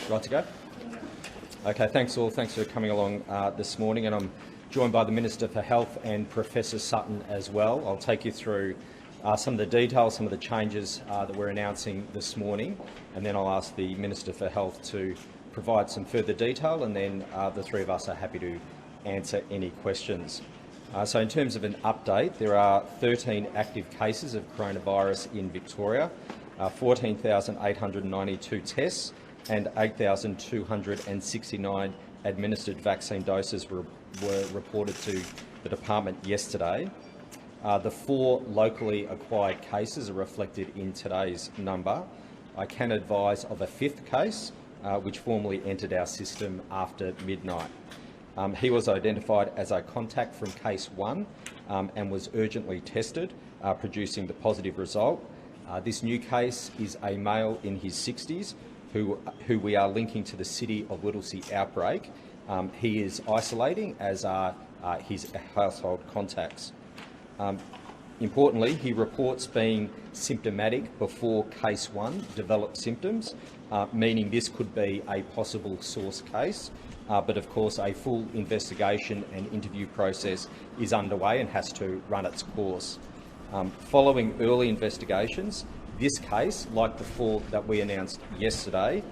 Right to go? Okay, thanks all. Thanks for coming along this morning, and I'm joined by the Minister for Health and Professor Sutton as well. I'll take you through some of the details, some of the changes that we're announcing this morning, and then I'll ask the Minister for Health to provide some further detail, and then the three of us are happy to answer any questions. So in terms of an update, there are 13 active cases of coronavirus in Victoria, 14,892 tests and 8,269 administered vaccine doses were reported to the department yesterday. The 4 locally acquired cases are reflected in today's number. I can advise of a 5th case, which formally entered our system after midnight. He was identified as a contact from case 1 and was urgently tested, producing the positive result. This new case is a male in his 60s who we are linking to the City of Whittlesea outbreak. He is isolating, as are his household contacts. Importantly, he reports being symptomatic before case 1 developed symptoms, meaning this could be a possible source case. But of course, a full investigation and interview process is underway and has to run its course. Following early investigations, this case, like the 4 that we announced yesterday,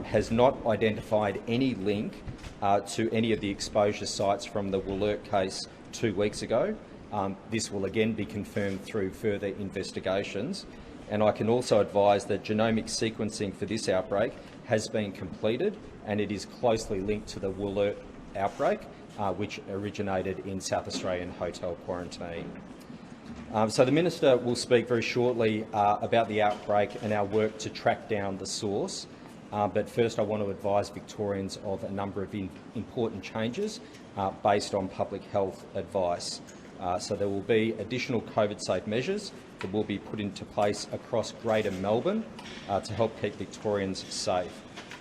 has not identified any link to any of the exposure sites from the Wollert case 2 weeks ago. This will again be confirmed through further investigations. And I can also advise that genomic sequencing for this outbreak has been completed, and it is closely linked to the Wollert outbreak, which originated in South Australian hotel quarantine. So the Minister will speak very shortly about the outbreak and our work to track down the source. But first I want to advise Victorians of a number of important changes based on public health advice. So there will be additional COVID-safe measures that will be put into place across Greater Melbourne to help keep Victorians safe.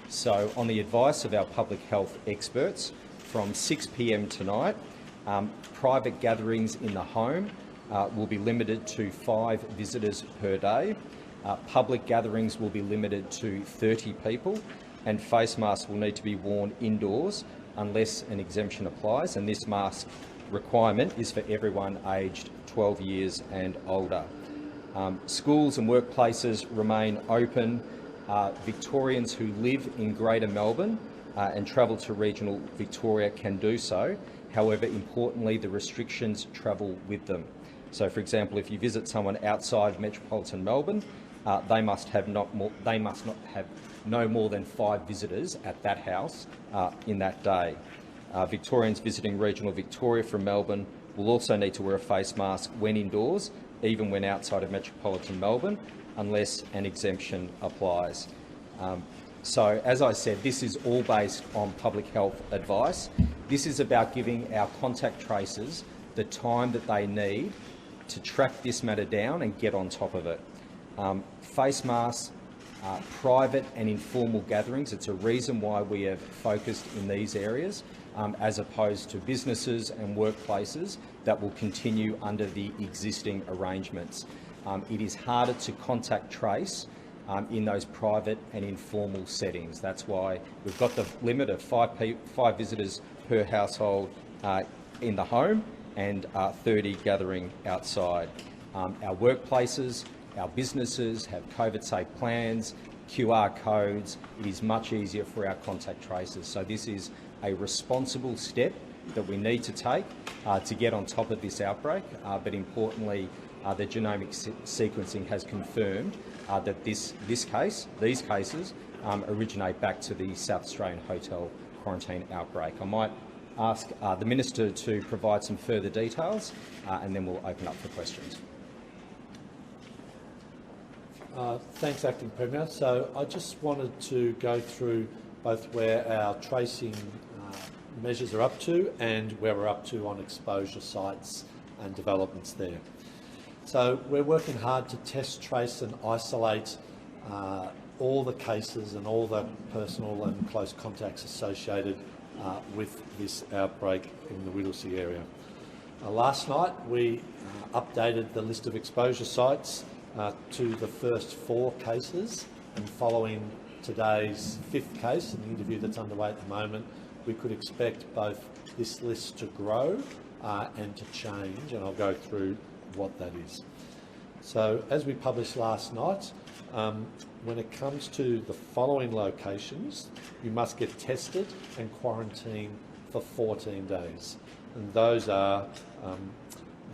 So on the advice of our public health experts, from 6 p.m. tonight, private gatherings in the home will be limited to 5 visitors per day. Public gatherings will be limited to 30 people, and face masks will need to be worn indoors unless an exemption applies, and this mask requirement is for everyone aged 12 years and older. Schools and workplaces remain open. Victorians who live in Greater Melbourne and travel to regional Victoria can do so. However, importantly, the restrictions travel with them. So, for example, if you visit someone outside metropolitan Melbourne, they must not have no more than 5 visitors at that house in that day. Victorians visiting regional Victoria from Melbourne will also need to wear a face mask when indoors, even when outside of metropolitan Melbourne, unless an exemption applies. So, as I said, this is all based on public health advice. This is about giving our contact tracers the time that they need to track this matter down and get on top of it. Face masks, private and informal gatherings, it's a reason why we have focused in these areas, as opposed to businesses and workplaces that will continue under the existing arrangements. It is harder to contact trace in those private and informal settings. That's why we've got the limit of 5 visitors per household in the home and 30 gathering outside. Our workplaces, our businesses have COVID-safe plans, QR codes. It is much easier for our contact tracers. So this is a responsible step that we need to take to get on top of this outbreak, but importantly, the genomic sequencing has confirmed that these cases originate back to the South Australian hotel quarantine outbreak. I might ask the Minister to provide some further details, and then we'll open up for questions. Thanks, Acting Premier. So I just wanted to go through both where our tracing measures are up to and where we're up to on exposure sites and developments there. So we're working hard to test, trace and isolate all the cases and all the personal and close contacts associated with this outbreak in the Whittlesea area. Last night we updated the list of exposure sites to the first 4 cases, and following today's 5th case and the interview that's underway at the moment, we could expect both this list to grow and to change, and I'll go through what that is. So, as we published last night, when it comes to the following locations, you must get tested and quarantined for 14 days. And those are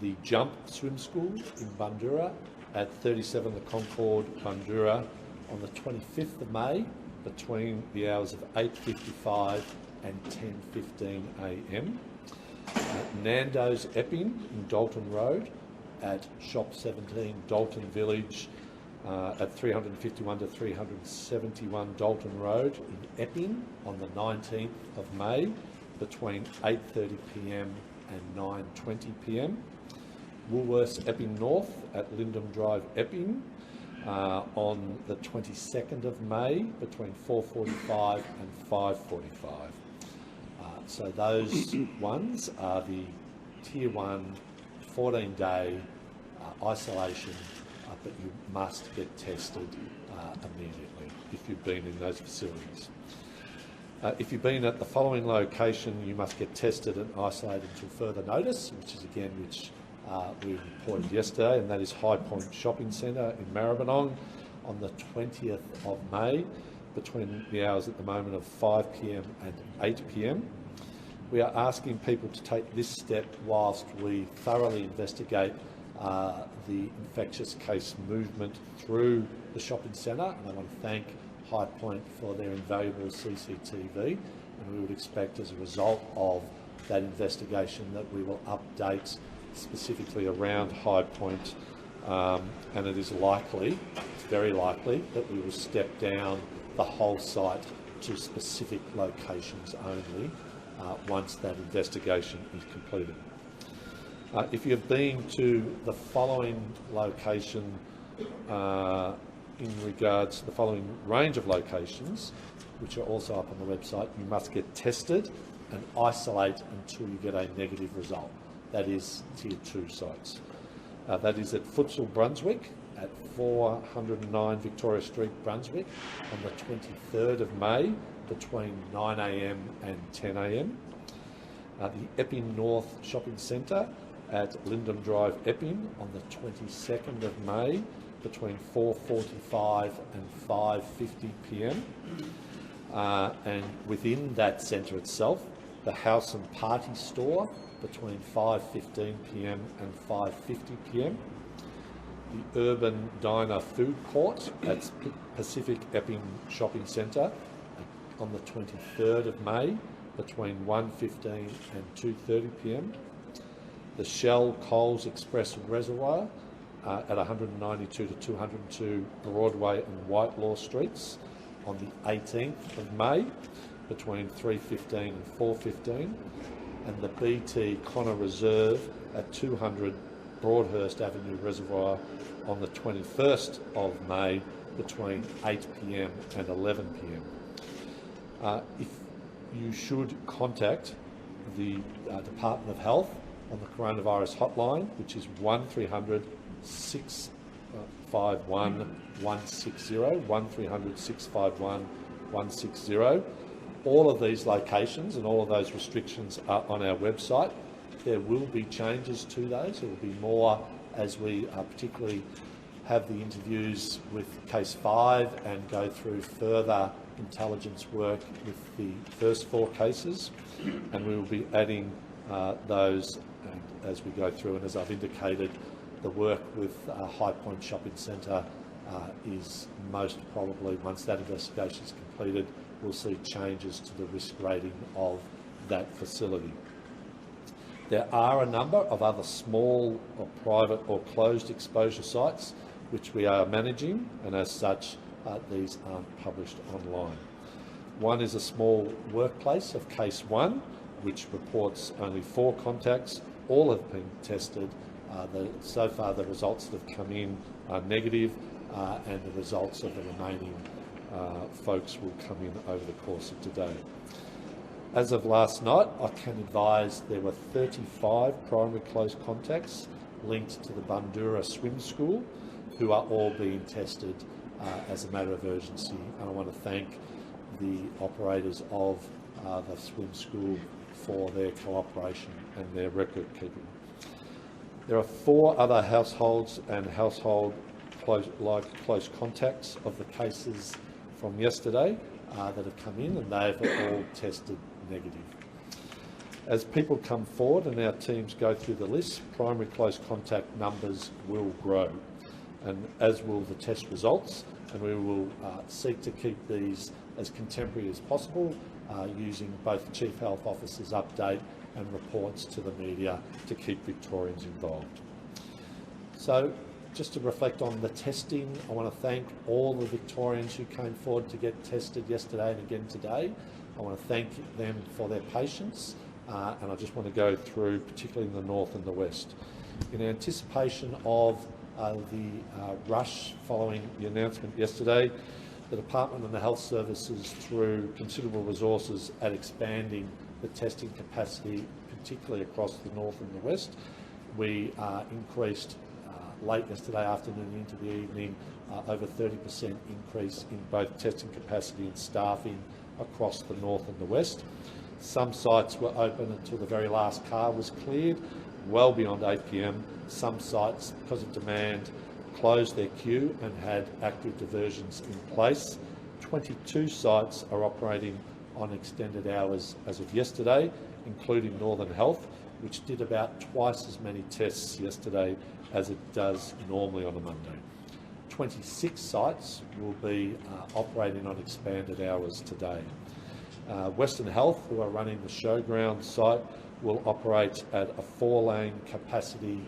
the Jump Swim School in Bundoora at 37 The Concord, Bundoora, on the 25th of May between the hours of 8:55 and 10:15 a.m. Nando's Epping in Dalton Road at Shop 17 Dalton Village at 351 to 371 Dalton Road in Epping on the 19th of May between 8:30 p.m. and 9:20 p.m. Woolworths Epping North at Lyndham Drive Epping on the 22nd of May between 4:45 and 5:45. So those ones are the Tier 1 14-day isolation, but you must get tested immediately if you've been in those facilities. If you've been at the following location, you must get tested and isolated until further notice, which we reported yesterday, and that is High Point Shopping Centre in Maribyrnong on the 20th of May between the hours at the moment of 5 p.m. and 8 p.m. We are asking people to take this step whilst we thoroughly investigate the infectious case movement through the shopping centre, and I want to thank High Point for their invaluable CCTV, and we would expect as a result of that investigation that we will update specifically around High Point, and it is likely, it's very likely, that we will step down the whole site to specific locations only once that investigation is completed. If you've been to the following location in regards to the following range of locations, which are also up on the website, you must get tested and isolate until you get a negative result. That is Tier 2 sites. That is at Futsal Brunswick at 409 Victoria Street, Brunswick on the 23rd of May between 9 a.m. and 10 a.m. The Epping North Shopping Centre at Lyndham Drive, Epping on the 22nd of May between 4:45 and 5:50 p.m. And within that centre itself, the House and Party Store between 5:15 p.m. and 5:50 p.m. The Urban Diner Food Court at Pacific Epping Shopping Centre on the 23rd of May between 1:15 and 2:30 p.m. The Shell Coles Express Reservoir at 192 to 202 Broadway and Whitelaw Streets on the 18th of May between 3:15 and 4:15, and the BT Connor Reserve at 200 Broadhurst Avenue Reservoir on the 21st of May between 8 p.m. and 11 p.m. If you should contact the Department of Health on the coronavirus hotline, which is 1300 651 160, 1300 651 160. All of these locations and all of those restrictions are on our website. There will be changes to those. There will be more as we particularly have the interviews with Case 5 and go through further intelligence work with the first 4 cases, and we will be adding those as we go through. And as I've indicated, the work with High Point Shopping Centre is most probably, once that investigation is completed, we'll see changes to the risk rating of that facility. There are a number of other small or private or closed exposure sites which we are managing, and as such these aren't published online. One is a small workplace of Case 1, which reports only 4 contacts. All have been tested. So far the results that have come in are negative, and the results of the remaining folks will come in over the course of today. As of last night, I can advise there were 35 primary close contacts linked to the Bundoora Swim School, who are all being tested as a matter of urgency. And I want to thank the operators of the swim school for their cooperation and their record keeping. There are 4 other households and household close contacts of the cases from yesterday that have come in, and they've all tested negative. As people come forward and our teams go through the list, primary close contact numbers will grow, and as will the test results, and we will seek to keep these as contemporary as possible using both the Chief Health Officer's update and reports to the media to keep Victorians involved. So, just to reflect on the testing, I want to thank all the Victorians who came forward to get tested yesterday and again today. I want to thank them for their patience, and I just want to go through, particularly in the north and the west. In anticipation of the rush following the announcement yesterday, the Department and the Health Services, through considerable resources at expanding the testing capacity, particularly across the north and the west, we increased late yesterday afternoon into the evening, over 30% increase in both testing capacity and staffing across the north and the west. Some sites were open until the very last car was cleared, well beyond 8 p.m. Some sites, because of demand, closed their queue and had active diversions in place. 22 sites are operating on extended hours as of yesterday, including Northern Health, which did about twice as many tests yesterday as it does normally on a Monday. 26 sites will be operating on expanded hours today. Western Health, who are running the showground site, will operate at a 4-lane capacity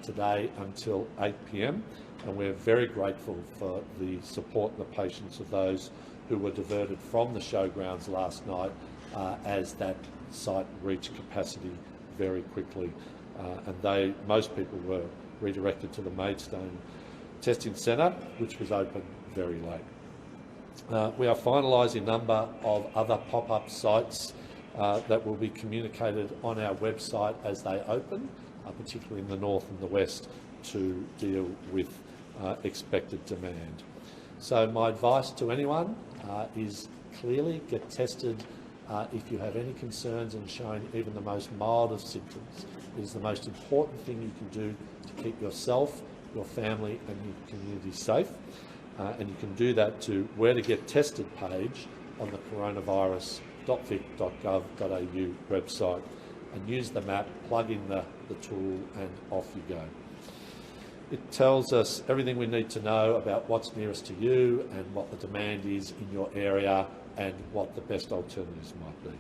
today until 8 p.m, and we're very grateful for the support and the patience of those who were diverted from the showgrounds last night as that site reached capacity very quickly, and most people were redirected to the Maidstone Testing Centre, which was open very late. We are finalising a number of other pop-up sites that will be communicated on our website as they open, particularly in the north and the west, to deal with expected demand. So my advice to anyone is clearly get tested if you have any concerns and showing even the most mild of symptoms. It is the most important thing you can do to keep yourself, your family and your community safe. And you can do that to where to get tested page on the coronavirus.vic.gov.au website, and use the map, plug in the tool and off you go. It tells us everything we need to know about what's nearest to you and what the demand is in your area and what the best alternatives might be.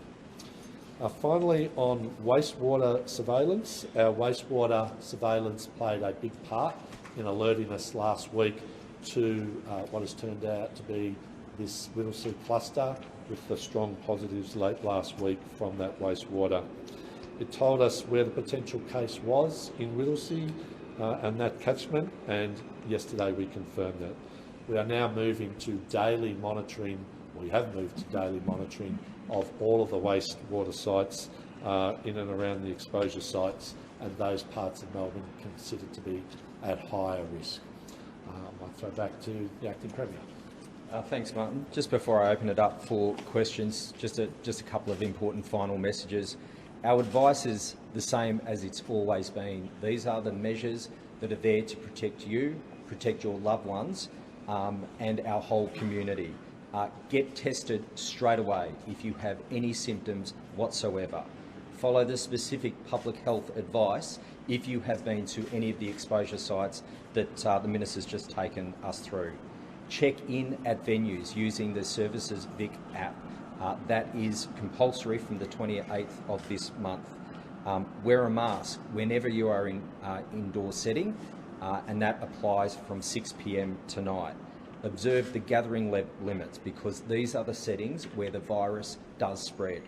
Finally, on wastewater surveillance, our wastewater surveillance played a big part in alerting us last week to what has turned out to be this Whittlesea cluster, with the strong positives late last week from that wastewater. It told us where the potential case was in Whittlesea and that catchment, and yesterday we confirmed that. We are now moving to daily monitoring, we have moved to daily monitoring of all of the wastewater sites in and around the exposure sites, and those parts of Melbourne considered to be at higher risk. I might throw back to the Acting Premier. Thanks, Martin. Just before I open it up for questions, just a couple of important final messages. Our advice is the same as it's always been. These are the measures that are there to protect you, protect your loved ones, and our whole community. Get tested straight away if you have any symptoms whatsoever. Follow the specific public health advice if you have been to any of the exposure sites that the Minister's just taken us through. Check in at venues using the Services Vic app. That is compulsory from the 28th of this month. Wear a mask whenever you are in indoor setting, and that applies from 6 p.m. tonight. Observe the gathering limits, because these are the settings where the virus does spread.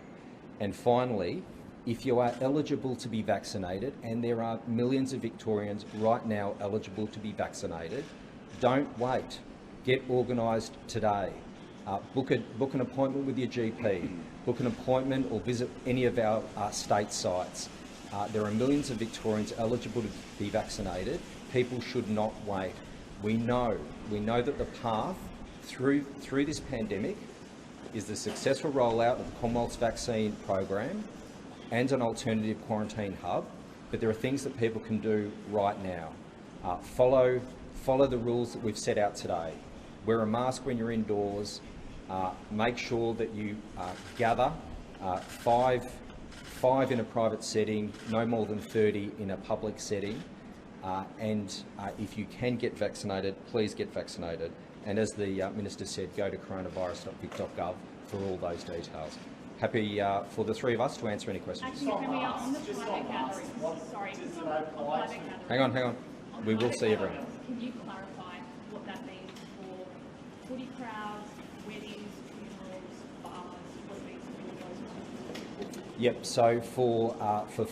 And finally, if you are eligible to be vaccinated, and there are millions of Victorians right now eligible to be vaccinated, don't wait. Get organised today. Book an appointment with your GP, book an appointment or visit any of our state sites. There are millions of Victorians eligible to be vaccinated. People should not wait. We know that the path through this pandemic is the successful rollout of the Commonwealth's vaccine program and an alternative quarantine hub, but there are things that people can do right now. Follow the rules that we've set out today. Wear a mask when you're indoors. Make sure that you gather five in a private setting, no more than 30 in a public setting. And if you can get vaccinated, please get vaccinated. And as the Minister said, go to coronavirus.vic.gov for all those details. Happy for the three of us to answer any questions. Actually, Premier, on the private gatherings, sorry, on private gatherings. Hang on. We will see everyone. Can you clarify what that means for footy crowds, weddings, funerals, bars, what it means for all those? Yep. So for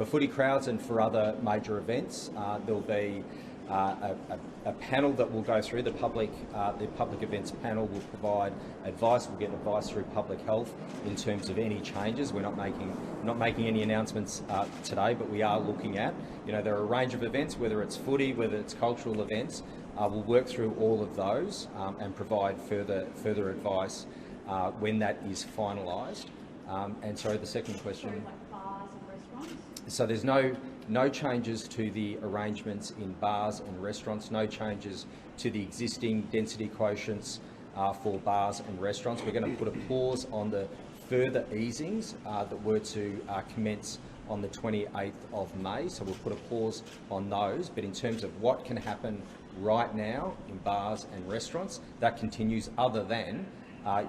footy crowds and for other major events, there'll be a panel that will go through. The public events panel will provide advice. We'll get advice through public health in terms of any changes. We're not making any announcements today, but we are looking at. There are a range of events, whether it's footy, whether it's cultural events. We'll work through all of those and provide further advice when that is finalised. And sorry, the second question. So like bars and restaurants? So there's no changes to the arrangements in bars and restaurants, no changes to the existing density quotients for bars and restaurants. We're going to put a pause on the further easings that were to commence on the 28th of May. So we'll put a pause on those. But in terms of what can happen right now in bars and restaurants, that continues, other than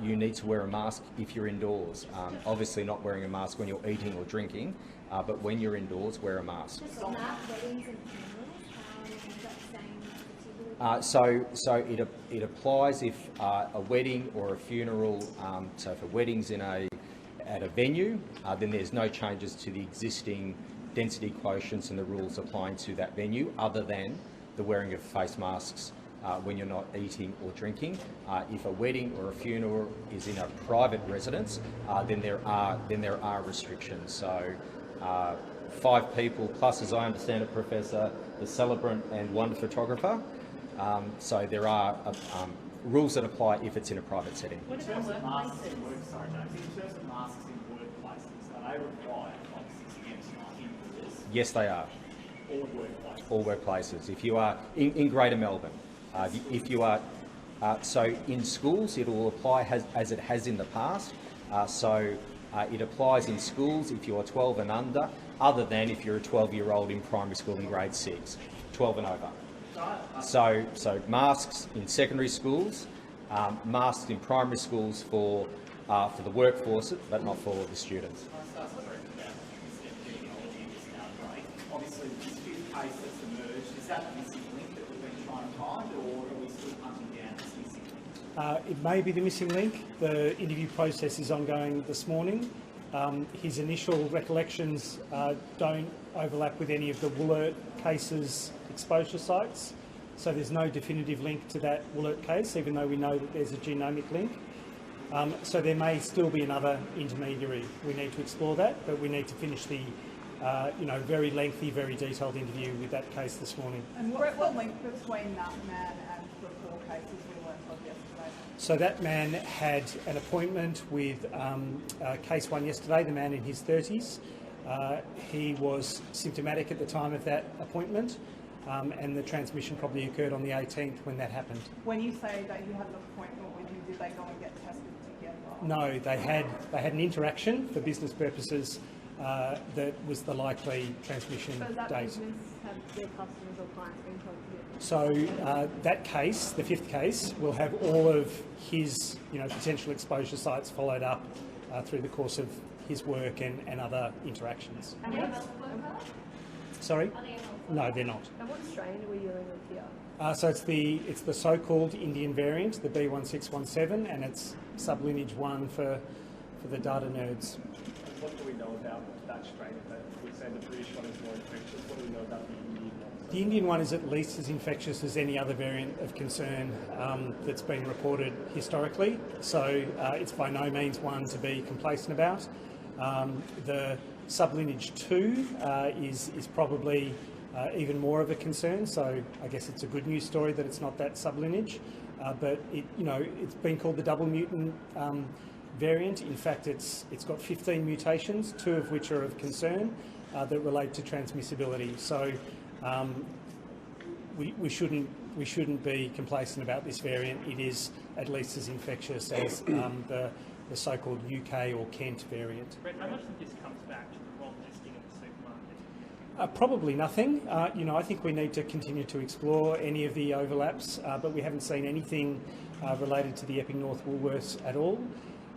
you need to wear a mask if you're indoors. Obviously not wearing a mask when you're eating or drinking, but when you're indoors, wear a mask. So it applies if a wedding or a funeral, so if a wedding's at a venue, then there's no changes to the existing density quotients and the rules applying to that venue, other than the wearing of face masks when you're not eating or drinking. If a wedding or a funeral is in a private residence, then there are restrictions. So 5 people plus, as I understand it, Professor, the celebrant and 1 photographer. So there are rules that apply if it's in a private setting. What In terms about of masks workplaces? in workplaces, are they required from 6 a.m. tonight indoors? Yes, they are. All workplaces? All workplaces. If you are in Greater Melbourne, if you are, so in schools it will apply as it has in the past. It applies in schools if you are 12 and under, other than if you're a 12-year-old in primary school in grade 6, 12 and over. So masks in secondary schools, masks in primary schools for the workforce, but not for the students. Obviously, this 5th case that's emerged, is that the missing link that we've been trying to find, or are we still hunting down this missing link? It may be the missing link. The interview process is ongoing this morning. His initial recollections don't overlap with any of the Woolert case's exposure sites, so there's no definitive link to that Woolert case, even though we know that there's a genomic link. So there may still be another intermediary. We need to explore that, but we need to finish the very lengthy, very detailed interview with that case this morning. And what's the link between that man and the 4 cases we learnt of yesterday? So that man had an appointment with case 1 yesterday, the man in his 30s. He was symptomatic at the time of that appointment, and the transmission probably occurred on the 18th when that happened. When you say that you had an appointment with him, did they go and get tested together? No, they had an interaction for business purposes that was the likely transmission So that date. business have their customers or clients been told to get? So that case, the 5th case, will have all of his potential exposure sites followed up through the course of his work and other interactions. And what about the worker? Sorry? Are they No, they're not. And what strain are we dealing with here? So it's the so-called Indian variant, the B1617, and it's sublineage 1 for the data nerds. What do we know about that strain? We say the British one is more infectious. What do we know about the Indian one? The Indian one is at least as infectious as any other variant of concern that's been reported historically. So it's by no means one to be complacent about. The sublineage 2 is probably even more of a concern. So I guess it's a good news story that it's not that sublineage, but it's been called the double mutant variant. In fact, it's got 15 mutations, 2 of which are of concern that relate to transmissibility. So we shouldn't be complacent about this variant. It is at least as infectious as the so-called UK or Kent variant. Brett, how much of this comes back to the wrong listing of the supermarket? Probably nothing. I think we need to continue to explore any of the overlaps, but we haven't seen anything related to the Epping North Woolworths at all.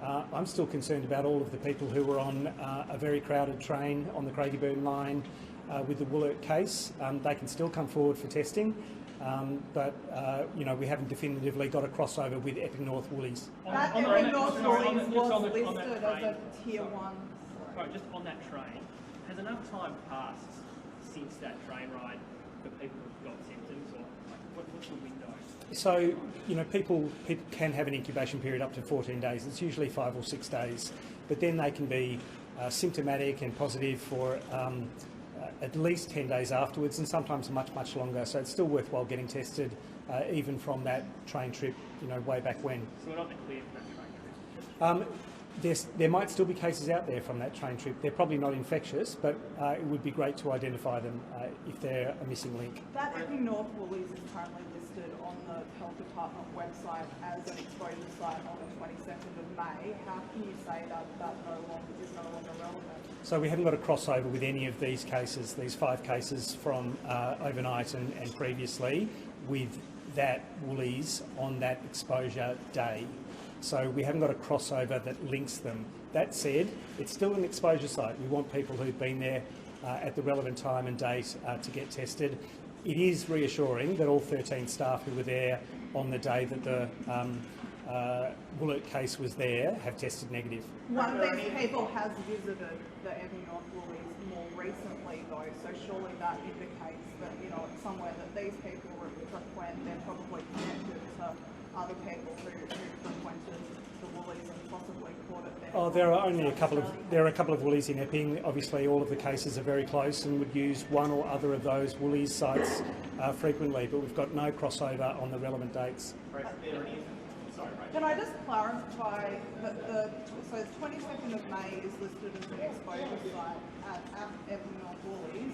I'm still concerned about all of the people who were on a very crowded train on the Craigieburn line with the Woolert case. They can still come forward for testing, but we haven't definitively got a crossover with Epping North Woolies. That Epping North Woolies was listed as a tier 1. Right, just on that train, has enough time passed since that train ride for people who've got symptoms, or what's the window? So, people can have an incubation period up to 14 days. It's usually 5 or 6 days, but then they can be symptomatic and positive for at least 10 days afterwards, and sometimes much, much longer. So it's still worthwhile getting tested, even from that train trip, way back when. So we're not clear from that train trip? There might still be cases out there from that train trip. They're probably not infectious, but it would be great to identify them if they're a missing link. That Epping North Woolies is currently listed on the Health Department website as an exposure site on the 22nd of May. How can you say that is no longer relevant? So we haven't got a crossover with any of these cases, these 5 cases from overnight and previously, with that Woolies on that exposure day. So we haven't got a crossover that links them. That said, it's still an exposure site. We want people who've been there at the relevant time and date to get tested. It is reassuring that all 13 staff who were there on the day that the Woolert case was there have tested negative. One of these people has visited the Epping North Woolies more recently though, so surely that indicates that, it's somewhere that these people frequent, they're probably connected to other people who frequented the Woolies and possibly caught it there. Oh, there are a couple of Woolies in Epping. Obviously, all of the cases are very close and would use one or other of those Woolies sites frequently, but we've got no crossover on the relevant dates. Can I just clarify that the 22nd of May is listed as an exposure site at Epping North Woolies?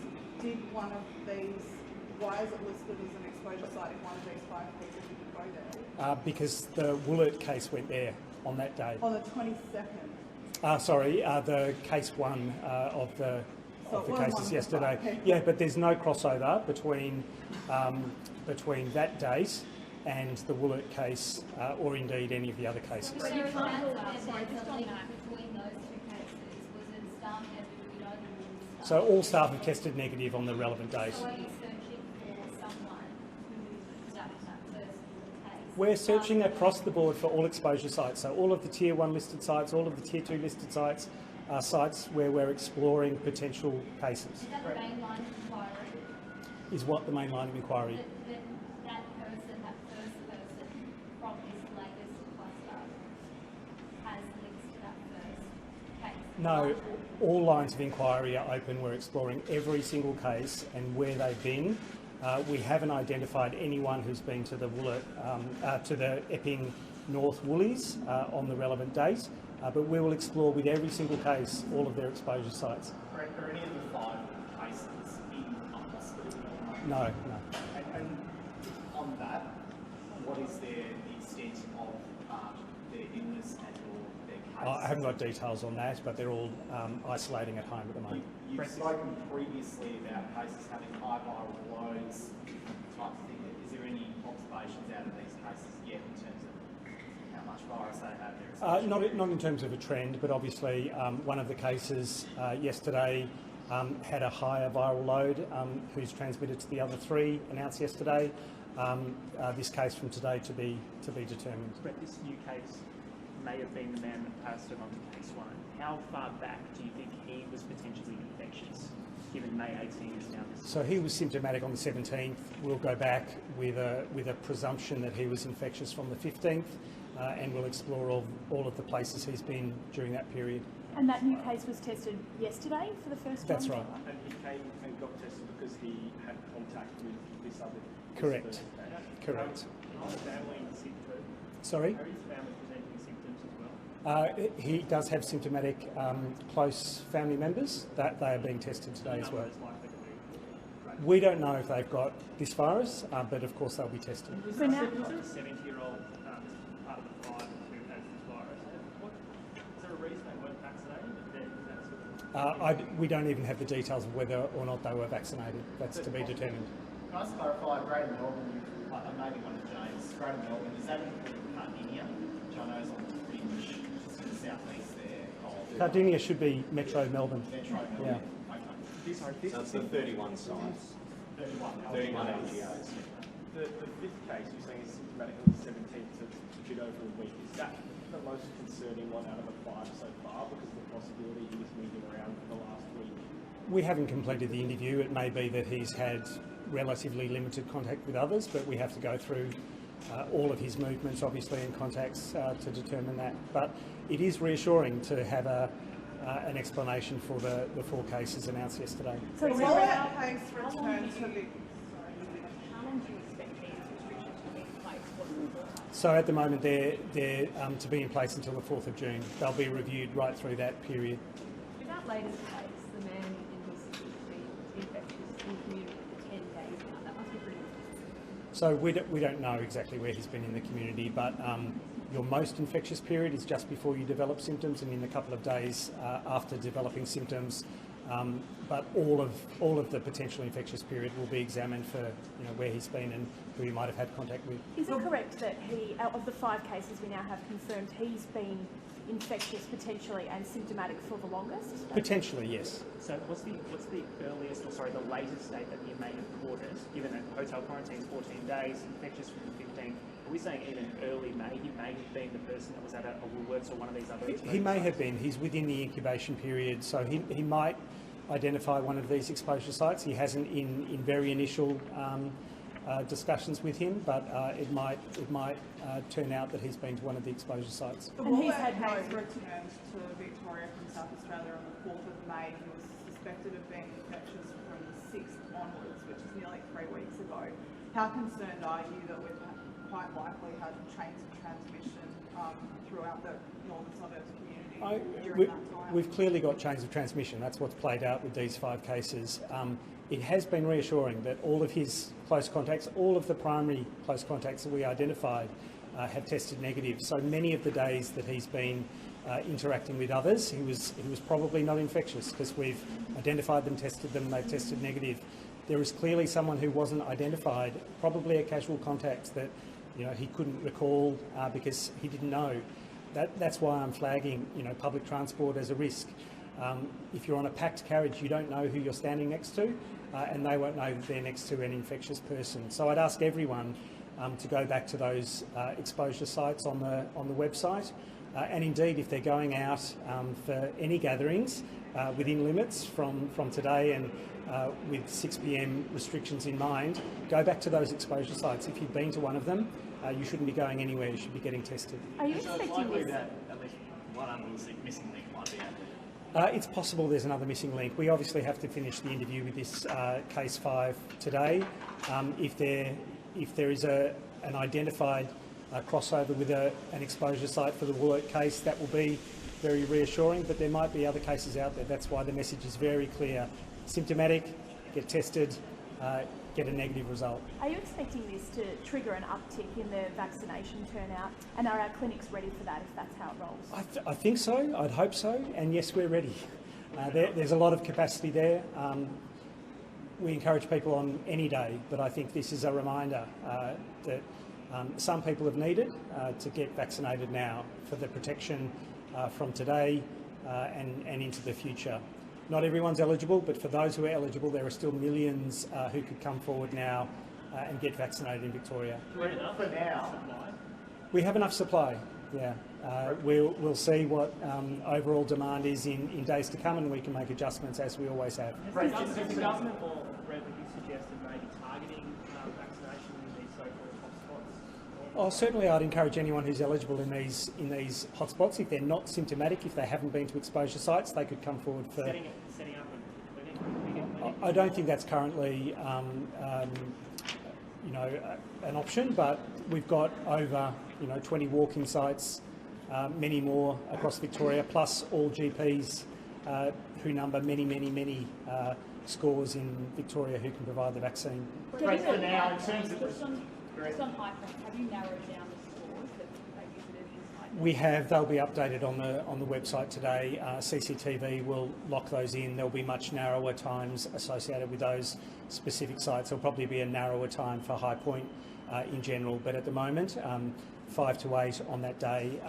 Why is it listed as an exposure site if one of these 5 people didn't go there? Because the Woolert case went there on that day. On the 22nd? The case 1 of the cases yesterday. Okay. Yeah, but there's no crossover between that date and the Woolert case, or indeed any of the other cases. So you can't between those 2 cases, was it staff negative? So all staff have tested negative on the relevant date. So are you searching for someone who's done that first case? We're searching across the board for all exposure sites. So all of the Tier 1 listed sites, all of the Tier 2 listed sites are sites where we're exploring potential cases. Is that the main line of inquiry? Is what the main line of inquiry? That first person from this latest cluster has links to that first case? No, all lines of inquiry are open. We're exploring every single case and where they've been. We haven't identified anyone who's been to the to the Epping North Woolies on the relevant date, but we will explore with every single case all of their exposure sites. Are any of the 5 cases in a hospital? No. And on that, what is the extent of their illness and/or their case? I haven't got details on that, but they're all isolating at home at the moment. You've spoken previously about cases having high viral loads type of thing. Is there any observations out of these cases yet in terms of how much virus they have there? Not in terms of a trend, but obviously one of the cases yesterday had a higher viral load, who's transmitted to the other 3, announced yesterday. This case from today to be determined. Brett, this new case may have been the man that passed it on to case 1. How far back do you think he was potentially infectious, given May 18 is now this? So he was symptomatic on the 17th. We'll go back with a presumption that he was infectious from the 15th. and we'll explore all of the places he's been during that period. And that new case was tested yesterday for the first time? That's right. And he came and got tested because he had contact with this other... Correct. Correct. Are his family sick too? Sorry? Are his family presenting symptoms as well? He does have symptomatic close family members that they are being tested today as well. We don't know if they've got this virus, but of course they'll be tested. For now, Was there a 70-year-old part of the 5 who has this virus? Is there a reason they weren't vaccinated? We don't even have the details of whether or not they were vaccinated. That's to be determined. Can I just clarify, Greater Melbourne, maybe one of James, Greater Melbourne, is that including Cardinia, which I know is on the fringe, just in the southeast there? Cardinia should be Metro Melbourne. Metro Melbourne. Yeah. So it's the 31 sites. 31 LGAs. The fifth case you're saying is symptomatic on the 17th, so it's a bit over a week. Is that the most concerning one out of the 5 so far because of the possibility he was moving around for the last week? We haven't completed the interview. It may be that he's had relatively limited contact with others, but we have to go through all of his movements, obviously, and contacts to determine that. But it is reassuring to have an explanation for the 4 cases announced yesterday. so Will is that case return to the... How long do you expect these restrictions to be in place? What's the forecast? So at the moment they're to be in place until the 4th of June. They'll be reviewed right through that period. With that latest case, the man in his city infectious in community for 10 days now, that must be pretty interesting. So we don't know exactly where he's been in the community, but your most infectious period is just before you develop symptoms and in a couple of days after developing symptoms. But all of the potential infectious period will be examined for where he's been and who he might have had contact with. Is it correct that he, out of the 5 cases we now have confirmed, he's been infectious potentially and symptomatic for the longest? Potentially, yes. So what's the earliest, or sorry, the latest date that he may have caught it, given that hotel quarantine is 14 days, infectious from the 15th? Are we saying even early May, he may have been the person that was at a Woolworths or one of these other... He may have been. He's within the incubation period, so he might identify one of these exposure sites. He hasn't in very initial discussions with him, but it might turn out that he's been to one of the exposure sites. The Woolworths case returned to Victoria from South Australia on the 4th of May. He was suspected of being infectious from the 6th onwards, which is nearly 3 weeks ago. How concerned are you that we've quite likely had chains of transmission throughout the northern suburbs community during that time? We've clearly got chains of transmission. That's what's played out with these 5 cases. It has been reassuring that all of his close contacts, all of the primary close contacts that we identified have tested negative. So many of the days that he's been interacting with others, he was probably not infectious because we've identified them, tested them, they've tested negative. There is clearly someone who wasn't identified, probably a casual contact that he couldn't recall because he didn't know. That's why I'm flagging public transport as a risk. If you're on a packed carriage, you don't know who you're standing next to, and they won't know that they're next to an infectious person. So I'd ask everyone to go back to those exposure sites on the website, and indeed, if they're going out for any gatherings within limits from today and with 6 p.m. restrictions in mind, go back to those exposure sites. If you've been to one of them, you shouldn't be going anywhere. You should be getting tested. Are you expecting this? That at least one other missing link might be out there. It's possible there's another missing link. We obviously have to finish the interview with this case 5 today. If there is an identified crossover with an exposure site for the Woolert case, that will be very reassuring, but there might be other cases out there. That's why the message is very clear. Symptomatic, get tested, get a negative result. Are you expecting this to trigger an uptick in the vaccination turnout, and are our clinics ready for that if that's how it rolls? I think so, I'd hope so, and yes, we're ready. There's a lot of capacity there. We encourage people on any day, but I think this is a reminder that some people have needed to get vaccinated now for the protection from today and into the future. Not everyone's eligible, but for those who are eligible, there are still millions who could come forward now and get vaccinated in Victoria. For now, we have enough supply, yeah. We'll see what overall demand is in days to come, and we can make adjustments as we always have. Has the government or Brett, have you suggested maybe targeting vaccination in these so-called hotspots? Certainly I'd encourage anyone who's eligible in these hotspots, if they're not symptomatic, if they haven't been to exposure sites, they could come forward for... Setting up a clinic. I don't think that's currently an option, but we've got over 20 walk-in sites, many more across Victoria, plus all GPs who number many scores in Victoria who can provide the vaccine. Right, for now, in terms of just on high point, have you narrowed down the scores that they visited this high point? We have. They'll be updated on the website today. CCTV will lock those in. There'll be much narrower times associated with those specific sites. There'll probably be a narrower time for high point in general, but at the moment, 5 to 8 on that day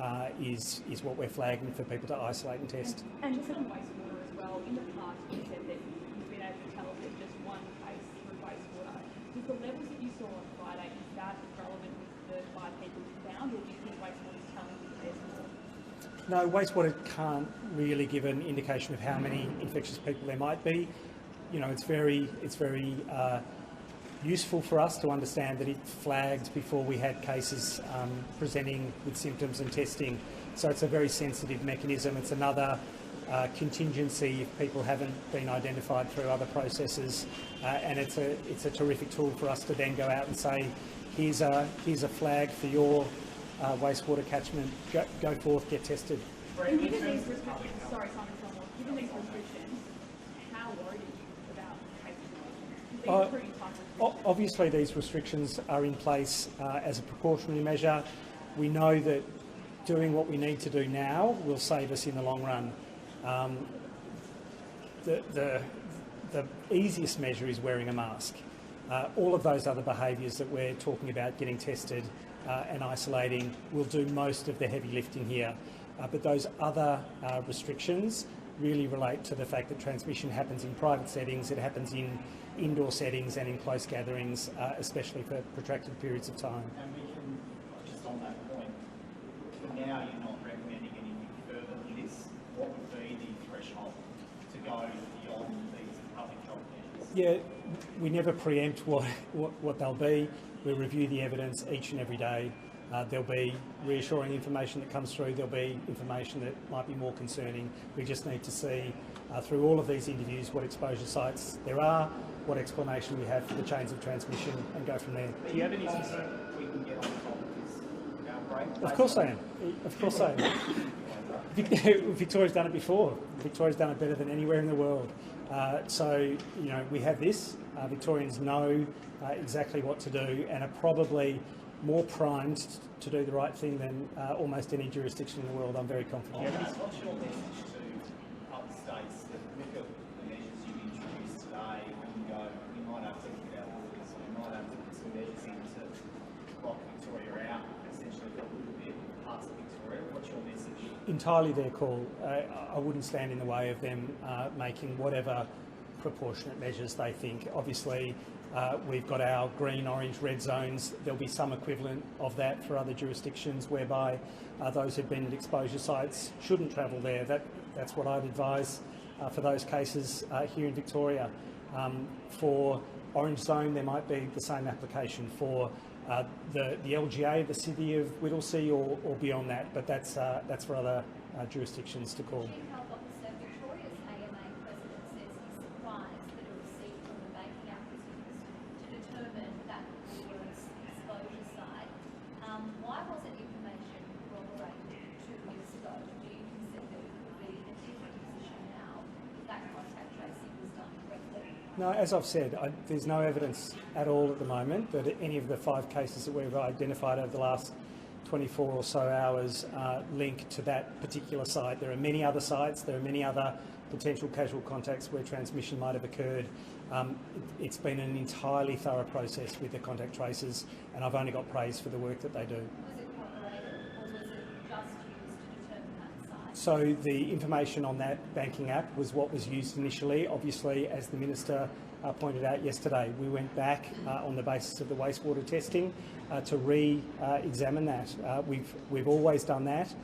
is what we're flagging for people to isolate and test. And just on wastewater as well, in the past you said that you've been able to tell us there's just one case through wastewater. With the levels that you saw on Friday, is that relevant with the 5 people you found, or do you think wastewater is telling you that there's more? No, wastewater can't really give an indication of how many infectious people there might be. It's very useful for us to understand that it flagged before we had cases presenting with symptoms and testing. So it's a very sensitive mechanism. It's another contingency if people haven't been identified through other processes, and it's a terrific tool for us to then go out and say, here's a flag for your wastewater catchment. Go forth, get tested. And given these restrictions, sorry, Simon, given these restrictions, how worried are you about cases? These are pretty tough restrictions. Obviously, these restrictions are in place as a precautionary measure. We know that doing what we need to do now will save us in the long run. The easiest measure is wearing a mask. All of those other behaviours that we're talking about, getting tested and isolating, will do most of the heavy lifting here. But those other restrictions really relate to the fact that transmission happens in private settings, it happens in indoor settings and in close gatherings, especially for protracted periods of time. And we can, just on that point, for now you're not recommending anything further than this. What would be the threshold to go beyond these public health measures? Yeah, we never preempt what they'll be. We review the evidence each and every day. There'll be reassuring information that comes through. There'll be information that might be more concerning. We just need to see through all of these interviews what exposure sites there are, what explanation we have for the chains of transmission, and go from there. Do you have any concern we can get on top of this outbreak? Of course I am. Of course I am. Victoria's done it before. Victoria's done it better than anywhere in the world. So, we have this. Victorians know exactly what to do and are probably more primed to do the right thing than almost any jurisdiction in the world. I'm very confident. What's your message to other states that look at the measures you've introduced today and go, we might have to look at our borders, or we might have to put some measures in to lock Victoria out, essentially for a little bit parts of Victoria? What's your message? Entirely their call. I wouldn't stand in the way of them making whatever proportionate measures they think. Obviously, we've got our green, orange, red zones. There'll be some equivalent of that for other jurisdictions whereby those who've been at exposure sites shouldn't travel there. That's what I'd advise for those cases here in Victoria. For orange zone, there might be the same application for the LGA, the City of Whittlesea, or beyond that, but that's for other jurisdictions to call. Chief Health Officer, Victoria's AMA president says he's surprised that a receipt from the banking app was used to determine that was exposure site. Why wasn't information corroborated 2 years ago? Do you consider there could be a different position now if that contact tracing was done correctly? No, as I've said, there's no evidence at all at the moment that any of the 5 cases that we've identified over the last 24 or so hours link to that particular site. There are many other sites, there are many other potential casual contacts where transmission might have occurred. It's been an entirely thorough process with the contact tracers, and I've only got praise for the work that they do. Was it corroborated, or was it just used to determine that site? So the information on that banking app was what was used initially. Obviously, as the Minister pointed out yesterday, we went back on the basis of the wastewater testing to re-examine that. We've always done that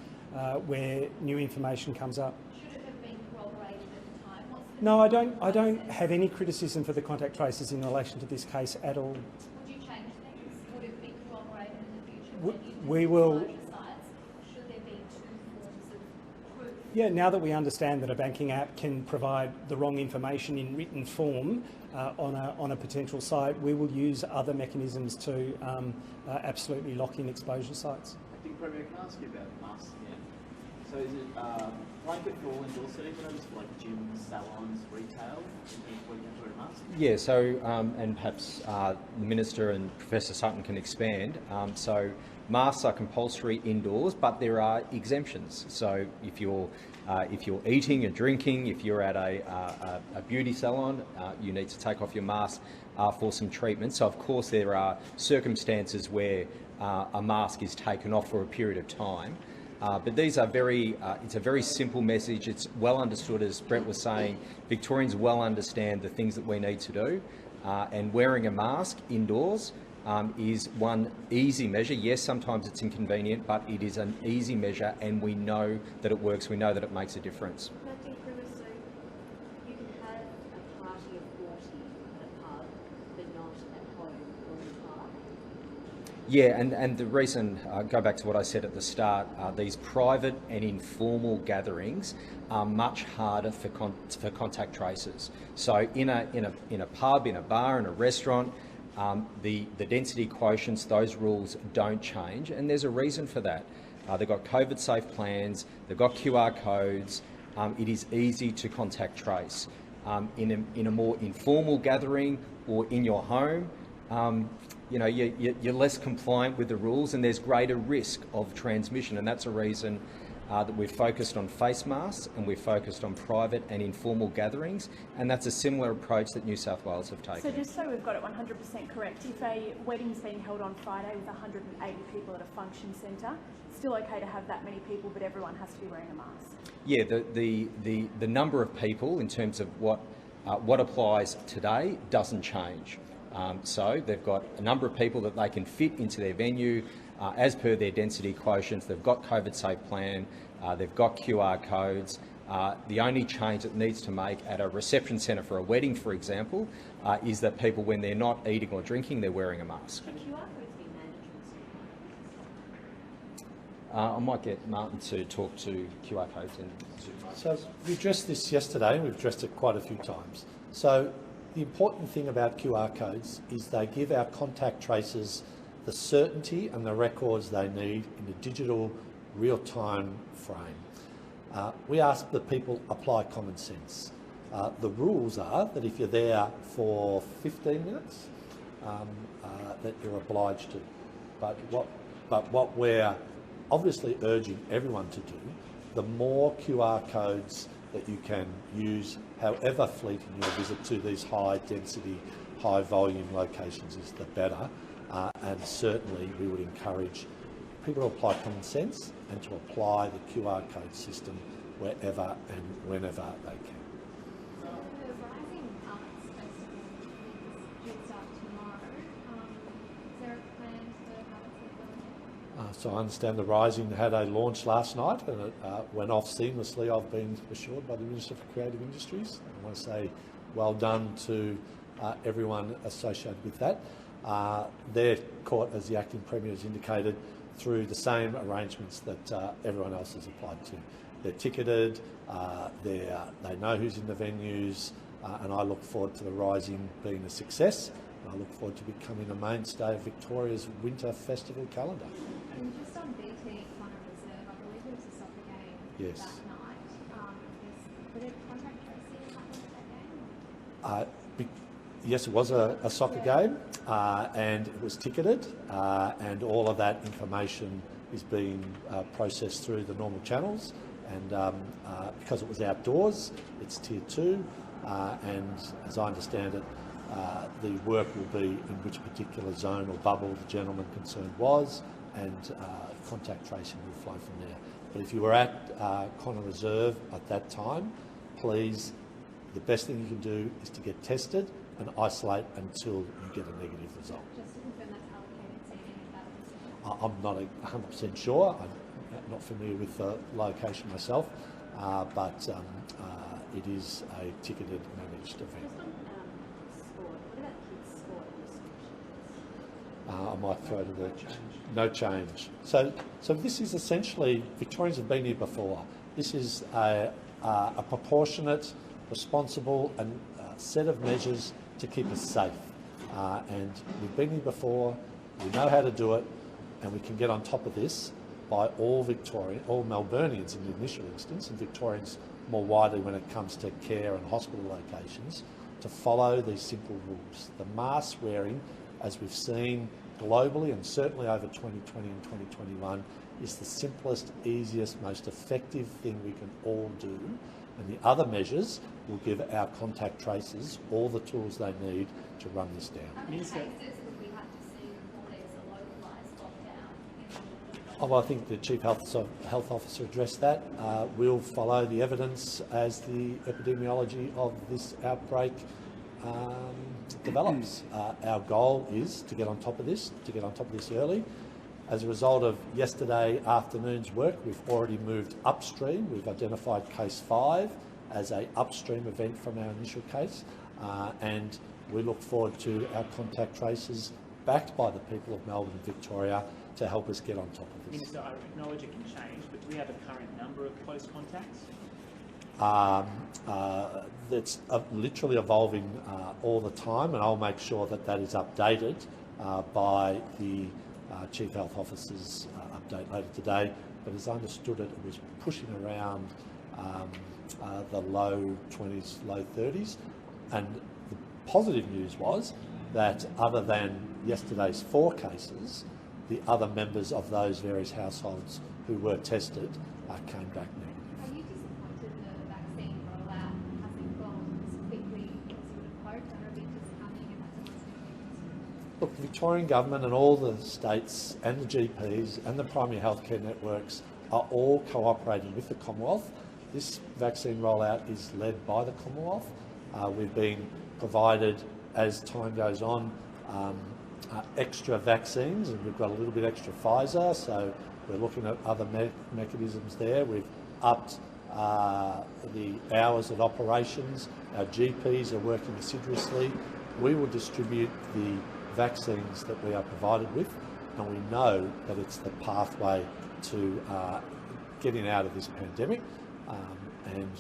where new information comes up. Should it have been corroborated at the time? What's the No, I don't have any criticism for the contact tracers in relation to this case at all. Would you change things? Would it be corroborated in the future? We will. Exposure sites, should there be two forms of proof? Yeah, now that we understand that a banking app can provide the wrong information in written form on a potential site, we will use other mechanisms to absolutely lock in exposure sites. I think, Premier, can I ask you about masks again? So is it blanket for all indoor settings, for like gyms, salons, retail? We can wear a mask? Yeah, so, and perhaps the Minister and Professor Sutton can expand. So masks are compulsory indoors, but there are exemptions. So if you're eating and drinking, if you're at a beauty salon, you need to take off your mask for some treatment. So of course there are circumstances where a mask is taken off for a period of time. But these are it's a very simple message. It's well understood, as Brett was saying. Victorians well understand the things that we need to do. And wearing a mask indoors is one easy measure. Yes, sometimes it's inconvenient, but it is an easy measure, and we know that it works. We know that it makes a difference. Nothing so you can have a party of 40 at a pub, but not at home or in a park. Yeah, and the reason, go back to what I said at the start, these private and informal gatherings are much harder for contact tracers. So in a pub, in a bar, in a restaurant, the density quotients, those rules don't change, and there's a reason for that. They've got COVID-safe plans, they've got QR codes. It is easy to contact trace. In a more informal gathering or in your home, you're less compliant with the rules, and there's greater risk of transmission, and that's a reason that we've focused on face masks and we've focused on private and informal gatherings, and that's a similar approach that New South Wales have taken. So just so we've got it 100% correct, if a wedding's being held on Friday with 180 people at a function centre, still okay to have that many people, but everyone has to be wearing a mask? Yeah, the number of people in terms of what applies today doesn't change. So they've got a number of people that they can fit into their venue as per their density quotients. They've got COVID-safe plan, they've got QR codes. The only change it needs to make at a reception centre for a wedding, for example, is that people, when they're not eating or drinking, they're wearing a mask. Should QR codes be mandatory? I might get Martin to talk to QR codes in supermarkets. So we addressed this yesterday, and we've addressed it quite a few times. So the important thing about QR codes is they give our contact tracers the certainty and the records they need in a digital, real-time frame. We ask that people apply common sense. The rules are that if you're there for 15 minutes, that you're obliged to. But what we're obviously urging everyone to do, the more QR codes that you can use, however fleeting your visit to these high density, high volume locations, is the better. And certainly we would encourage people to apply common sense and to apply the QR code system wherever and whenever they can. So the Rising Arts Festival is due to start tomorrow. Is there a plan to have it launch? So I understand the Rising had a launch last night, and it went off seamlessly, I've been assured by the Minister for Creative Industries. I want to say well done to everyone associated with that. They're caught, as the Acting Premier has indicated, through the same arrangements that everyone else has applied to. They're ticketed, they know who's in the venues, and I look forward to the Rising being a success. I look forward to becoming a mainstay of Victoria's winter festival calendar. And just on BT Connor Reserve, I believe there was a soccer game Yes. that night. Were there contact tracing happening at that game? Yes, it was a soccer game, and it was ticketed, and all of that information is being processed through the normal channels. And because it was outdoors, it's Tier 2, and as I understand it, the work will be in which particular zone or bubble the gentleman concerned was, and contact tracing will flow from there. But if you were at Connor Reserve at that time, please, the best thing you can do is to get tested and isolate until you get a negative result. Just to confirm that's allocated seating, if that was... I'm not 100% sure. I'm not familiar with the location myself, but it is a ticketed, managed event. Just on sport, what about kids' sport restrictions? I might throw to the no change. So this is essentially, Victorians have been here before. This is a proportionate, responsible and set of measures to keep us safe. And we've been here before, we know how to do it, and we can get on top of this by all Melburnians in the initial instance, and Victorians more widely when it comes to care and hospital locations, to follow these simple rules. The mask wearing, as we've seen globally and certainly over 2020 and 2021, is the simplest, easiest, most effective thing we can all do. And the other measures will give our contact tracers all the tools they need to run this down. How many cases would we have to see before there's a localised lockdown? Oh, well, I think the Chief Health Officer addressed that. We'll follow the evidence as the epidemiology of this outbreak develops. Our goal is to get on top of this, early. As a result of yesterday afternoon's work, we've already moved upstream. We've identified case 5 as an upstream event from our initial case, and we look forward to our contact tracers, backed by the people of Melbourne and Victoria, to help us get on top of this. Minister, I acknowledge it can change, but do we have a current number of close contacts? That's literally evolving all the time, and I'll make sure that that is updated by the Chief Health Officer's update later today. But as I understood it, it was pushing around the low 20s, low 30s. And the positive news was that other than yesterday's 4 cases, the other members of those various households who were tested came back negative. Are you disappointed the vaccine rollout hasn't gone as quickly as you would have hoped? Are a bit discounting and that's what's happening? Look, the Victorian Government and all the states and the GPs and the primary healthcare networks are all cooperating with the Commonwealth. This vaccine rollout is led by the Commonwealth. We've been provided, as time goes on, extra vaccines, and we've got a little bit extra Pfizer, so we're looking at other mechanisms there. We've upped the hours of operations. Our GPs are working assiduously. We will distribute the vaccines that we are provided with, and we know that it's the pathway to getting out of this pandemic, and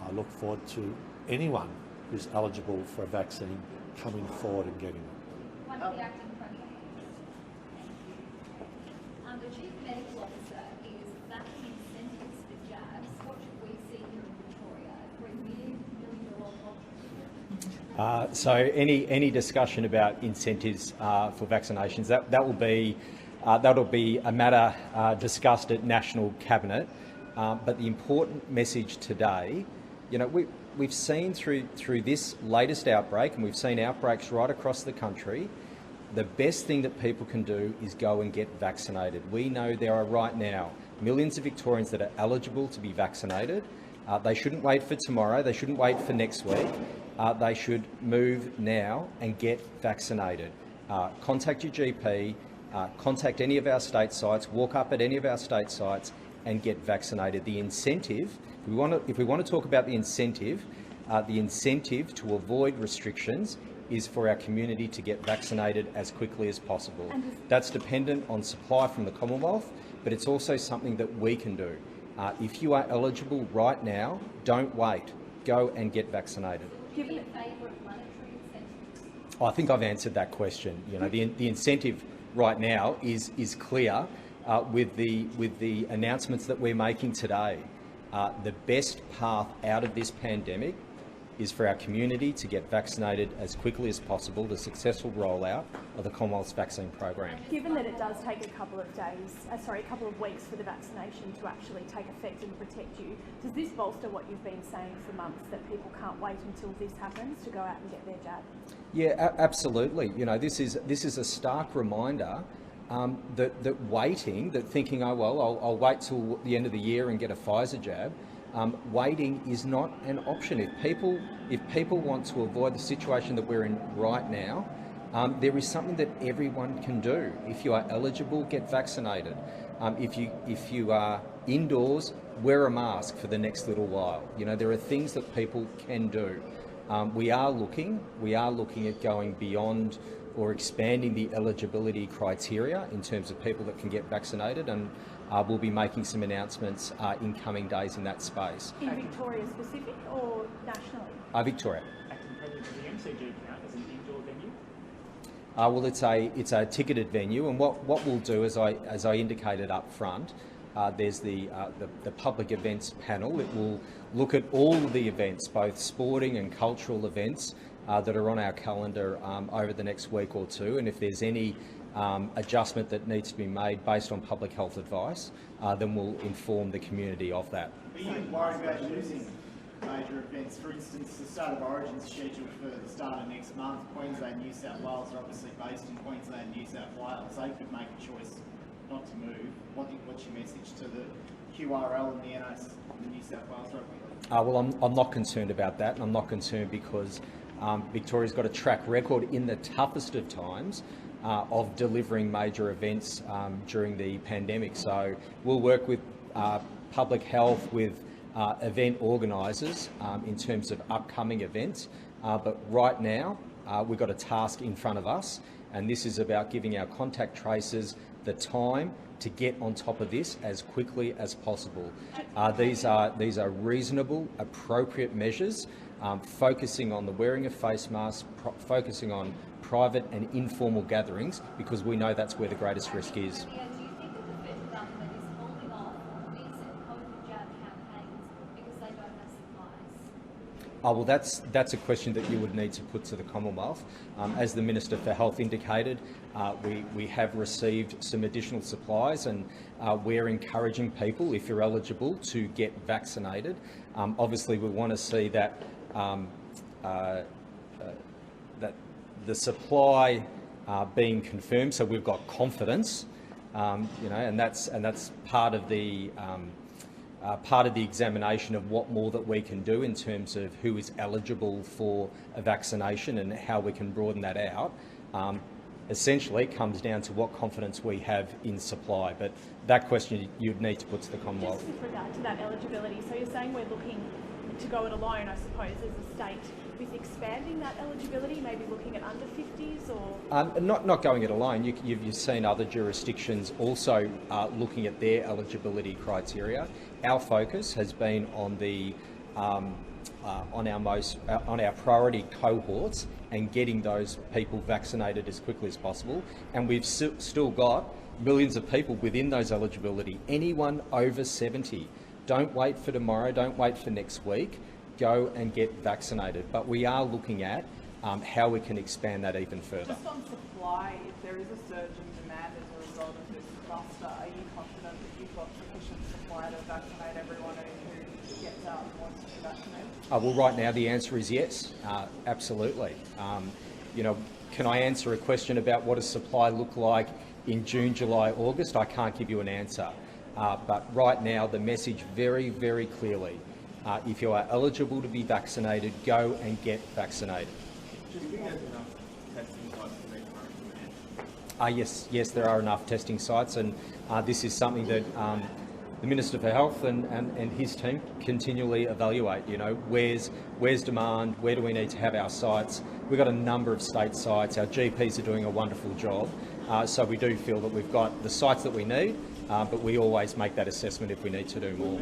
I look forward to anyone who's eligible for a vaccine coming forward and getting it. One of the acting Premier. The Chief Medical Officer is backing incentives for jabs. What should we see here in Victoria? $3 million So any discussion about incentives for vaccinations, that'll be a matter discussed at National Cabinet. But the important message today, we've seen through this latest outbreak, and we've seen outbreaks right across the country, the best thing that people can do is go and get vaccinated. We know there are right now millions of Victorians that are eligible to be vaccinated. They shouldn't wait for tomorrow. They shouldn't wait for next week. They should move now and get vaccinated. Contact your GP, contact any of our state sites, walk up at any of our state sites and get vaccinated. The incentive, if we want to talk about the incentive to avoid restrictions is for our community to get vaccinated as quickly as possible. That's dependent on supply from the Commonwealth, but it's also something that we can do. If you are eligible right now, don't wait. Go and get vaccinated. Would you be in favour of monetary incentives? I think I've answered that question. The incentive right now is clear with the announcements that we're making today. The best path out of this pandemic is for our community to get vaccinated as quickly as possible, the successful rollout of the Commonwealth's vaccine program. Given that it does take a couple of weeks for the vaccination to actually take effect and protect you, does this bolster what you've been saying for months, that people can't wait until this happens to go out and get their jab? Yeah, absolutely. This is a stark reminder that waiting, that thinking, oh well, I'll wait till the end of the year and get a Pfizer jab. Waiting is not an option. If people want to avoid the situation that we're in right now, there is something that everyone can do. If you are eligible, get vaccinated. If you are indoors, wear a mask for the next little while. There are things that people can do. We are looking at going beyond or expanding the eligibility criteria in terms of people that can get vaccinated, and we'll be making some announcements in coming days in that space. In Victoria specific or nationally? Victoria. Acting Premier, does the MCG count as an indoor venue? Well, it's a ticketed venue, and what we'll do, as I indicated up front, there's the public events panel. It will look at all of the events, both sporting and cultural events, that are on our calendar over the next week or two, and if there's any adjustment that needs to be made based on public health advice, then we'll inform the community of that. Are you worried about losing major events? For instance, the Start of Origin is scheduled for the start of next month. Queensland, New South Wales are obviously based in Queensland, New South Wales. They could make a choice not to move. What's your message to the QRL and the NS, the New South Wales rugby? Well, I'm not concerned about that, and I'm not concerned because Victoria's got a track record in the toughest of times of delivering major events during the pandemic. So we'll work with public health, with event organisers in terms of upcoming events. But right now, we've got a task in front of us, and this is about giving our contact tracers the time to get on top of this as quickly as possible. These are reasonable, appropriate measures, focusing on the wearing of face masks, focusing on private and informal gatherings, because we know that's where the greatest risk is. Do you think that the federal government is holding off on these COVID jab campaigns because they don't have supplies? Well, that's a question that you would need to put to the Commonwealth. As the Minister for Health indicated, we have received some additional supplies, and we're encouraging people, if you're eligible, to get vaccinated. Obviously, we want to see that that the supply being confirmed, so we've got confidence, and that's part of the examination of what more that we can do in terms of who is eligible for a vaccination and how we can broaden that out. Essentially, it comes down to what confidence we have in supply, but that question you'd need to put to the Commonwealth. Just with regard to that eligibility, so you're saying we're looking to go it alone, I suppose, as a state, with expanding that eligibility, maybe looking at under 50s or? Not going it alone. You've seen other jurisdictions also looking at their eligibility criteria. Our focus has been on the on our priority cohorts and getting those people vaccinated as quickly as possible. And we've still got millions of people within those eligibility. Anyone over 70, don't wait for tomorrow, don't wait for next week, go and get vaccinated. But we are looking at how we can expand that even further. Just on supply, if there is a surge in demand as a result of this cluster, are you confident that you've got sufficient supply to vaccinate everyone who gets out and wants to be vaccinated? Well, right now the answer is yes, absolutely. Can I answer a question about what does supply look like in June, July, August? I can't give you an answer. But right now the message very, very clearly, if you are eligible to be vaccinated, go and get vaccinated. Do you think there's enough testing sites to meet current demand? Yes, there are enough testing sites, and this is something that the Minister for Health and his team continually evaluate. Where's demand? Where do we need to have our sites? We've got a number of state sites. Our GPs are doing a wonderful job, so we do feel that we've got the sites that we need, but we always make that assessment if we need to do more.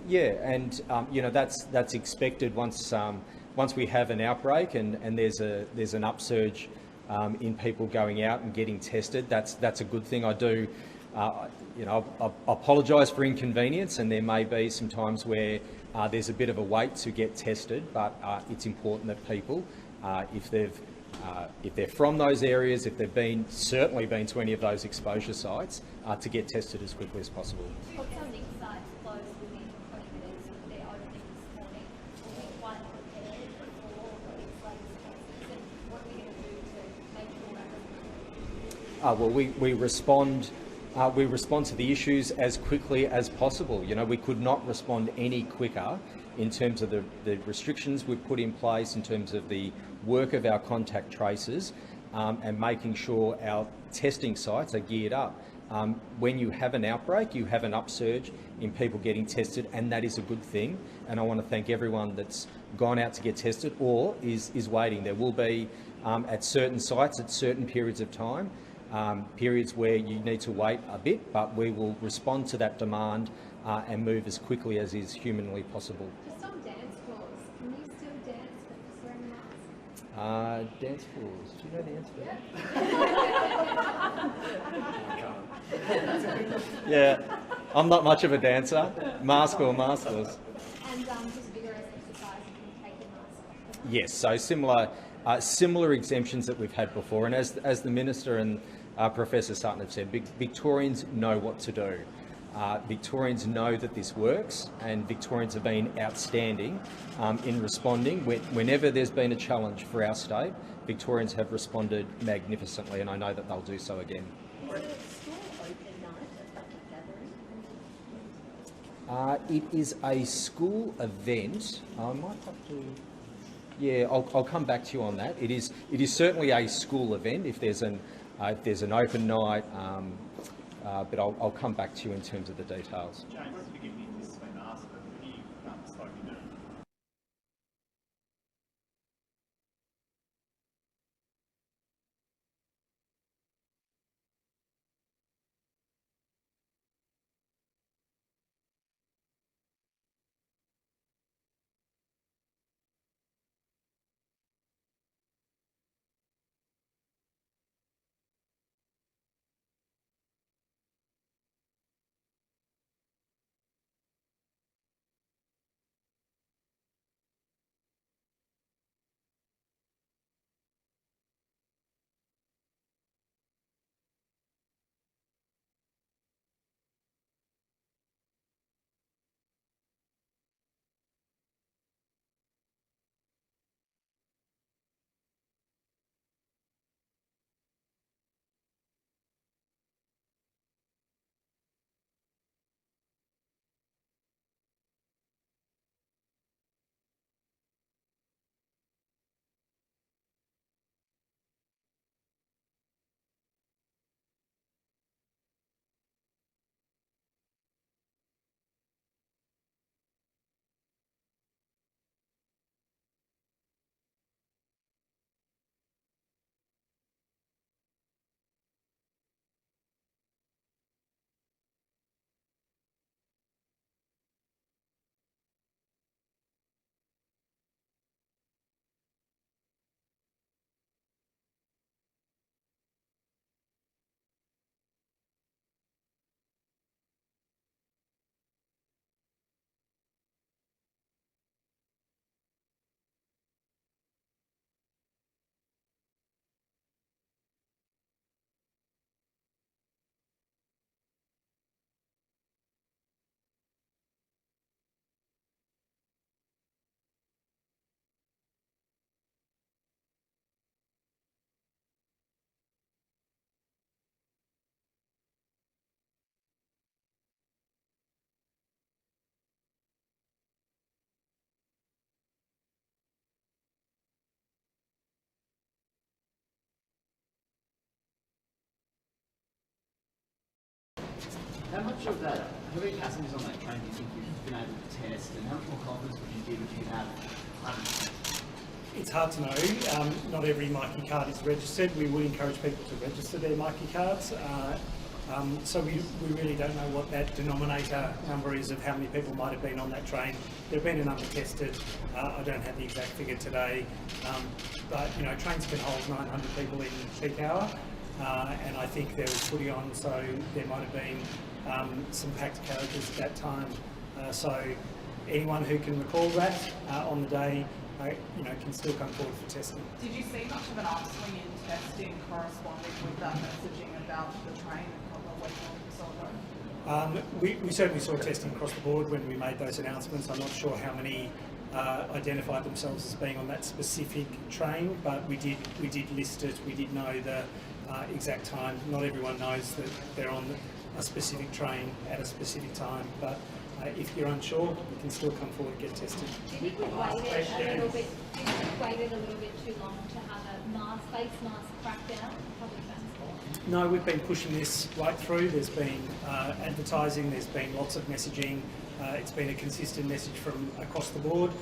Yeah, and that's expected once we have an outbreak and there's an upsurge in people going out and getting tested. That's a good thing. I apologise for inconvenience, and there may be some times where there's a bit of a wait to get tested, but it's important that people, if they're from those areas, if they've certainly been to any of those exposure sites, to get tested as quickly as possible. Testing sites closed within 20 minutes of their opening this morning. Will we quite prepared for these latest cases, and what are we going to do to make sure that Well, we respond to the issues as quickly as possible. We could not respond any quicker in terms of the restrictions we've put in place, in terms of the work of our contact tracers, and making sure our testing sites are geared up. When you have an outbreak, you have an upsurge in people getting tested, and that is a good thing. And I want to thank everyone that's gone out to get tested or is waiting. There will be at certain sites at certain periods of time, periods where you need to wait a bit, but we will respond to that demand and move as quickly as is humanly possible. Just on dance floors, can you still dance but wearing masks? Dance floors. Do you know dance floors? Yeah, I'm not much of a dancer, mask or maskless. And just vigorous exercise, you can take your mask off. Yes, so similar exemptions that we've had before, and as the Minister and Professor Sutton have said, Victorians know what to do. Victorians know that this works, and Victorians have been outstanding in responding. Whenever there's been a challenge for our state, Victorians have responded magnificently, and I know that they'll do so again. Is it school open night at public gathering? It is a school event. I might have to. Yeah, I'll come back to you on that. It is certainly a school event if there's an open night. But I'll come back to you in terms of the details. James, forgive me if this has been asked, but when you spoke to How much of that, how many passengers on that train do you think you've been able to test, and how much more confidence would you give if you have 100%? It's hard to know. Not every Myki card is registered. We would encourage people to register their Myki cards. So we really don't know what that denominator number is of how many people might have been on that train. There have been a number tested. I don't have the exact figure today, but you know, trains can hold 900 people in peak hour, and I think there was footy on, so there might have been some packed carriages at that time. So anyone who can recall that on the day, you know, can still come forward for testing. Did you see much of an upswing in testing corresponding with that messaging about the train a couple of weeks or so ago? We certainly saw testing across the board when we made those announcements. I'm not sure how many identified themselves as being on that specific train, but we did list it. We did know the exact time. Not everyone knows that they're on a specific train at a specific time, but if you're unsure, you can still come forward and get tested. Do you think we waited a little bit too long to have a face mask crackdown on public transport? No, we've been pushing this right through. There's been advertising, there's been lots of messaging. It's been a consistent message from across the board.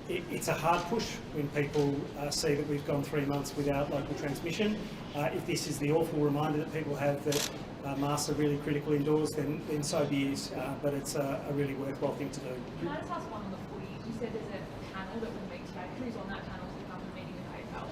It's a hard push when people see that we've gone 3 months without local transmission. If this is the awful reminder that people have that masks are really critical indoors, then so be it. But it's a really worthwhile thing to do. Can I just ask one on the footy? You said there's a panel that will meet today. Who's on that panel to come to the meeting with AFL?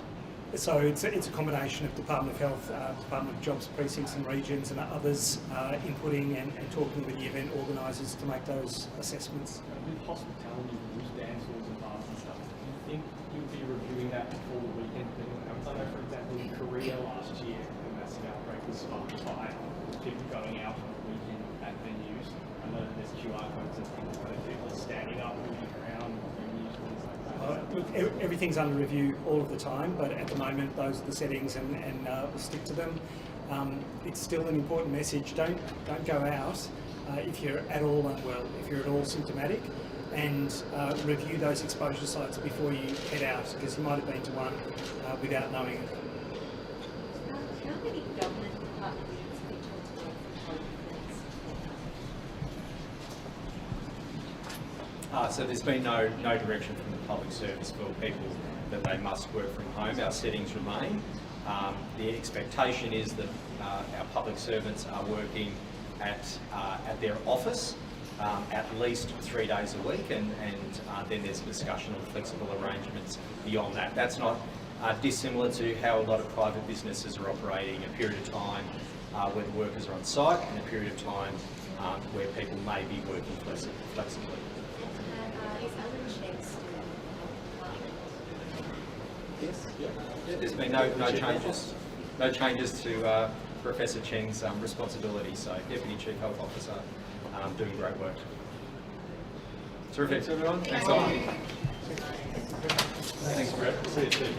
So it's a combination of Department of Health, Department of Jobs, precincts and regions and others inputting and talking with the event organisers to make those assessments. With hospitality rules, dance halls and bars and stuff, do you think you'll be reviewing that before the weekend thing comes? I know, for example, in Korea last year, the massive outbreak was sparked by people going out on the weekend at venues. I know that there's QR codes and things like that, people standing up, moving around venues, things like that. Look, everything's under review all of the time, but at the moment those are the settings and we'll stick to them. It's still an important message. Don't go out if you're at all unwell, if you're at all symptomatic, and review those exposure sites before you head out, because you might have been to one without knowing it. How many government departments have been told to work from home? So there's been no direction from the public service for people that they must work from home. Our settings remain. The expectation is that our public servants are working at their office at least 3 days a week, and then there's a discussion on flexible arrangements beyond that. That's not dissimilar to how a lot of private businesses are operating: a period of time where the workers are on site and a period of time where people may be working flexibly. Is other checks still Yes. Yeah, there's been no changes to Professor Cheng's responsibility. So Deputy Chief Health Officer doing great work. Terrific. Thanks everyone. Thanks a lot. Thanks Brett. See you soon.